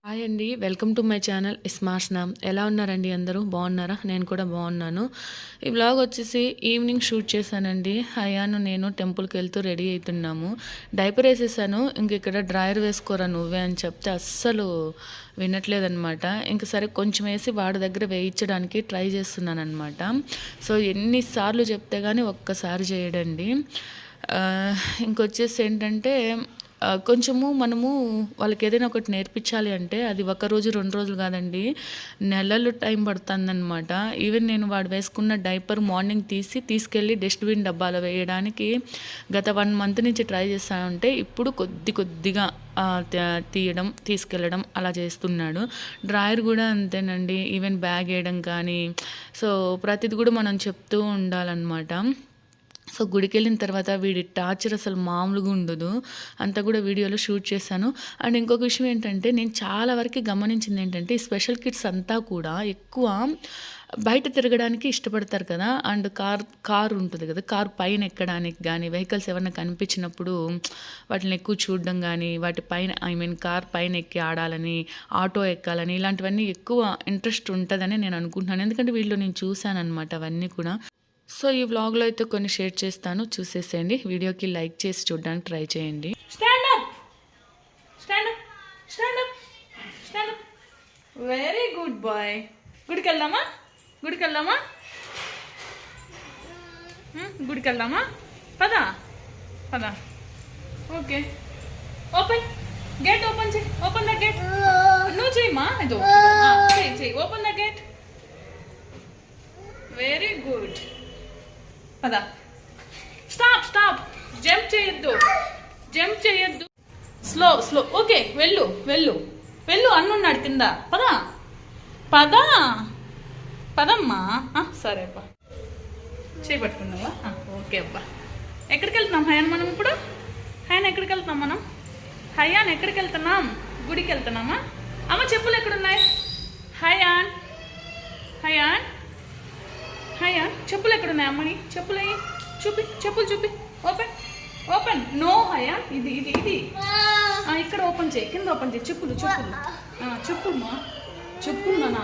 Hi అండి. Welcome to my channel స్మార్ట్స్నామ్. ఎలా ఉన్నారండి అందరూ? బాగున్నారా? నేను కూడా బాగున్నాను. ఈ వ్లాగ్ వచ్చేసి ఈవినింగ్ షూట్ చేశానండి. హయాను నేను టెంపుల్కి వెళ్తూ రెడీ అవుతున్నాము. డైపర్ వేసేసాను. ఇంక ఇక్కడ డ్రాయర్ వేసుకోరా నువ్వే అని చెప్తే అస్సలు వినట్లేదనమాట. ఇంక సరే కొంచెం వేసి వాడి దగ్గర వేయించడానికి ట్రై చేస్తున్నాను అనమాట. సో ఎన్నిసార్లు చెప్తే కానీ ఒక్కసారి చేయడండి. ఇంకొచ్చేసి ఏంటంటే కొంచెము మనము వాళ్ళకి ఏదైనా ఒకటి నేర్పించాలి అంటే అది ఒక రోజు 2 రోజులు కాదండి, నెలలు టైం పడుతుందన్నమాట. ఈవెన్ నేను వాడు వేసుకున్న డైపర్ మార్నింగ్ తీసుకెళ్ళి డస్ట్బిన్ డబ్బాలో వేయడానికి గత 1 మంత్ నుంచి ట్రై చేస్తా ఉంటే ఇప్పుడు కొద్దిగా తీయడం తీసుకెళ్ళడం అలా చేస్తున్నాడు. డ్రాయర్ కూడా అంతేనండి. ఈవెన్ బ్యాగ్ వేయడం కానీ సో ప్రతిది కూడా మనం చెప్తూ ఉండాలన్నమాట. సో గుడికి వెళ్ళిన తర్వాత వీడి టార్చర్ అసలు మామూలుగా ఉండదు. అంతా కూడా వీడియోలో షూట్ చేశాను. అండ్ ఇంకొక విషయం ఏంటంటే నేను చాలా వరకు గమనించింది ఏంటంటే ఈ స్పెషల్ కిడ్స్ అంతా కూడా ఎక్కువ బయట తిరగడానికి ఇష్టపడతారు కదా. అండ్ కార్ ఉంటుంది కదా, కార్ పైన ఎక్కడానికి కానీ వెహికల్స్ ఏమైనా కనిపించినప్పుడు వాటిని ఎక్కువ చూడడం కానీ వాటి పైన కార్ పైన ఎక్కి ఆడాలని, ఆటో ఎక్కాలని ఇలాంటివన్నీ ఎక్కువ ఇంట్రెస్ట్ ఉంటుందని నేను అనుకుంటున్నాను. ఎందుకంటే వీళ్ళు నేను చూశాను అనమాట అవన్నీ కూడా. సో ఈ వ్లాగ్లో అయితే కొన్ని షేర్ చేస్తాను, చూసేసేయండి. వీడియోకి లైక్ చేసి చూడడానికి ట్రై చేయండి. Very good boy. గుడికి వెళ్దామా? గుడికి వెళ్దామా? పదా పదా. Okay, open gate. ఓపెన్ చేయి. Open the gate. నువ్వు చేయమ్మా. ఇదో చెయ్యి. Open the gate. Very good. పదా. స్టాప్. జంప్ చేయొద్దు. స్లో. ఓకే, వెళ్ళు అన్నున్నాడు కింద. పదమ్మా. సరే అబ్బా, చేయబట్టుకున్నావా? ఓకే అబ్బా. ఎక్కడికి వెళ్తున్నాం హయాన్ మనం ఇప్పుడు? ఎక్కడికి వెళ్తున్నాం? గుడికి వెళ్తున్నామా? అమ్మ చెప్పులు ఎక్కడున్నాయి? హయాన్ చెప్పులు ఎక్కడున్నాయి అమ్మని? చెప్పులు చూపి. ఓపెన్. నో హయాన్, ఇది ఇక్కడ ఓపెన్ చేయి. కింద ఓపెన్ చేయి. చెప్పులు చెప్పులున్నా.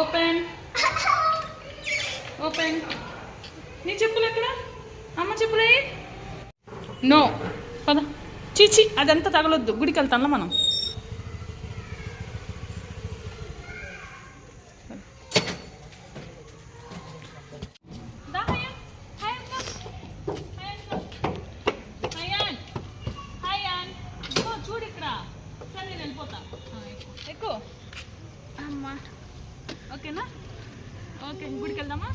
ఓపెన్. నీ చెప్పులు ఎక్కడ? అమ్మ చెప్పులే. నో పద. చీచి, అదంతా తగలొద్దు. గుడికి వెళ్తాంలా మనం. ఎక్కువ అమ్మా. ఓకేనా? ఓకే, గుడికి వెళ్దామా?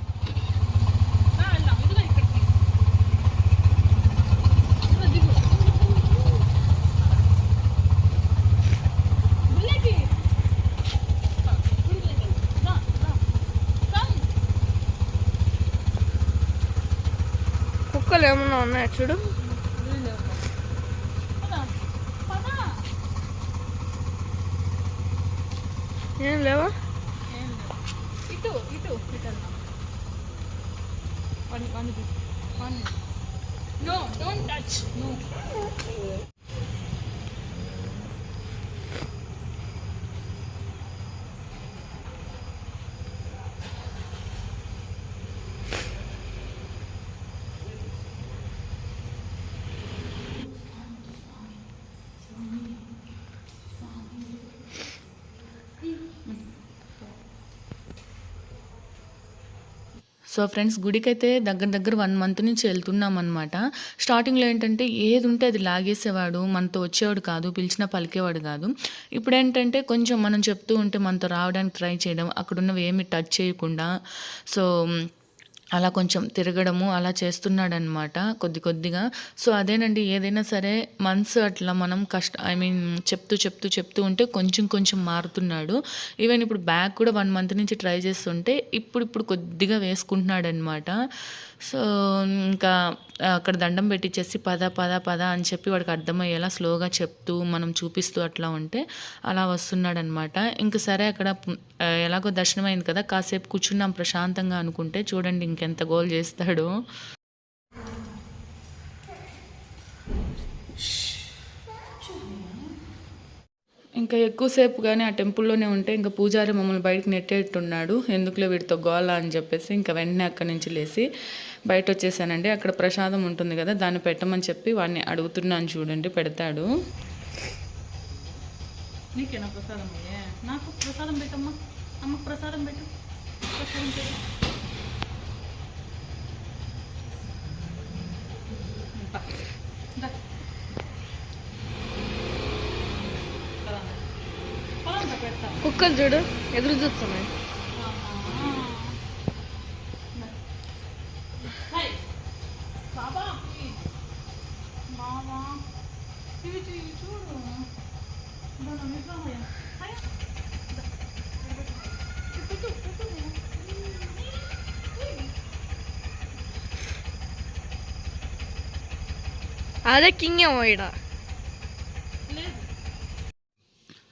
వెళ్దాం. ఇదిగో ఇక్కడికి. దిగు. గుళ్ళకి. కుక్కలు ఏమన్నా ఉన్నాయా చూడు. ఏం లేవా? ఇటు no, don't touch. No. So friends, గుడికైతే దగ్గర 1 మంత్ నుంచి వెళ్తున్నాం అనమాట. స్టార్టింగ్లో ఏంటంటే ఏది ఉంటే అది లాగేసేవాడు, మనతో వచ్చేవాడు కాదు, పిలిచినా పలికేవాడు కాదు. ఇప్పుడు ఏంటంటే కొంచెం మనం చెప్తూ ఉంటే మనతో రావడానికి ట్రై చేయడం, అక్కడున్నవి ఏమి టచ్ చేయకుండా సో అలా కొంచెం తిరగడము అలా చేస్తున్నాడనమాట కొద్దిగా. సో అదేనండి, ఏదైనా సరే మంత్స్ అట్లా మనం చెప్తూ ఉంటే కొంచెం మారుతున్నాడు. ఈవెన్ ఇప్పుడు బ్యాగ్ కూడా 1 మంత్ నుంచి ట్రై చేస్తుంటే ఇప్పుడు కొద్దిగా వేసుకుంటున్నాడనమాట. సో ఇంకా అక్కడ దండం పెట్టించేసి పద అని చెప్పి వాడికి అర్థమయ్యేలా స్లోగా చెప్తూ మనం చూపిస్తూ అట్లా ఉంటే అలా వస్తున్నాడనమాట. ఇంక సరే అక్కడ ఎలాగో దర్శనం అయింది కదా, కాసేపు కూర్చున్నాం ప్రశాంతంగా అనుకుంటే చూడండి ఇంకెంత గోల్ చేస్తాడో. ఇంకా ఎక్కువసేపు కానీ ఆ టెంపుల్లోనే ఉంటే ఇంకా పూజారి మమ్మల్ని బయటకు నెట్టేట్టున్నాడు. ఎందుకులే వీడితో గోల అని చెప్పేసి ఇంకా వెంటనే అక్కడి నుంచి లేచి బయట వచ్చేసానండి. అక్కడ ప్రసాదం ఉంటుంది కదా, దాన్ని పెట్టమని చెప్పి వాడిని అడుగుతున్నాను, చూడండి పెడతాడు. నీకేనా ప్రసాదం? నాకు ప్రసాదం పెట్టమ్మా, అమ్మకు ప్రసాదం పెట్టు, ప్రసాదం పెట్టు. పెడతా. కుక్కలు చూడు ఎదురు చూస్తున్నాయి. బాబా బాబా ఇవి చూడు. అదే కింగ్ ఏమో ఈడ.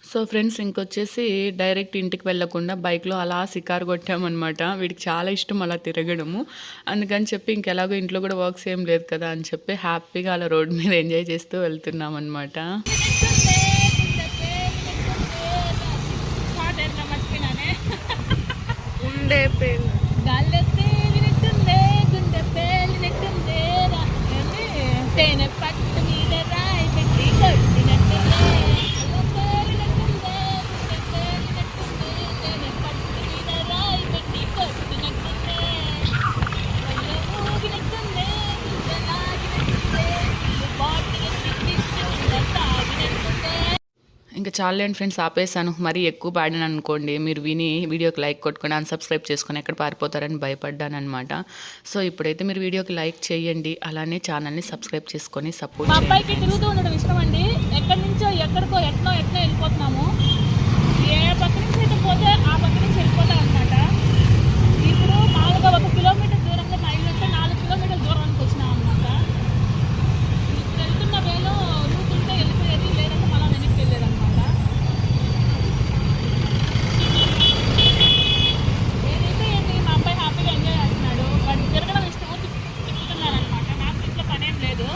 సో ఫ్రెండ్స్, ఇంకొచ్చేసి డైరెక్ట్ ఇంటికి వెళ్ళకుండా బైక్లో అలా సికారు కొట్టామన్నమాట. వీడికి చాలా ఇష్టం అలా తిరగడము. అందుకని చెప్పి ఇంకెలాగో ఇంట్లో కూడా వర్క్స్ ఏం లేదు కదా అని చెప్పి హ్యాపీగా అలా రోడ్ మీద ఎంజాయ్ చేస్తూ వెళ్తున్నాం అనమాట. ఉండే పేరు తేనె పట్టు మీద రాయి పెట్టి కొట్టినట్టుందే, తేనె పట్టు మీద రాయి పెట్టి కొట్టినట్టుందే, ఊగినట్టుందే, లాగినట్టుందే, బాటిల్ తాగినట్టుందే. ఇంకా చాలండి ఫ్రెండ్స్, ఆపేసాను. మరీ ఎక్కువ పాడాను అనుకోండి, మీరు విని వీడియోకి లైక్ కొట్టుకొని అన్సబ్స్క్రైబ్ చేసుకొని ఎక్కడ పారిపోతారని భయపడ్డాను అనమాట. సో ఇప్పుడైతే మీరు వీడియోకి లైక్ చేయండి, అలానే ఛానల్ని సబ్స్క్రైబ్ చేసుకొని సపోర్ట్ మా చేయండి. అబ్బాయికి తిరుగుతూ ఉండడం ఇష్టం అండి. ఎక్కడి నుంచో ఎక్కడికో ఎట్నో వెళ్ళిపోతున్నాము. ఏ పక్క నుంచి అయితే పోతే ఆ పక్క నుంచి వెళ్ళిపోతాం అనమాట. ఇప్పుడు మామూలుగా 1 కిలోమీటర్ దూరంలో మా ఇల్లు అంటే 4 కిలోమీటర్ల దూరానికి వచ్చినాం అనమాట. ఇప్పుడు వెళ్తున్న వేలో రూట్ ఉంటే వెళ్ళిపోయేది, లేదంటే మళ్ళీ వెనక్కి వెళ్ళేది అనమాట. ఏదైతే ఏంటి, మా అబ్బాయి హ్యాపీగా ఎంజాయ్ చేస్తున్నాడు. వాడికి తిరగడం ఇష్టమో తిప్పుతున్నాను అనమాట. నాకు ఇంట్లో పనేం లేదు.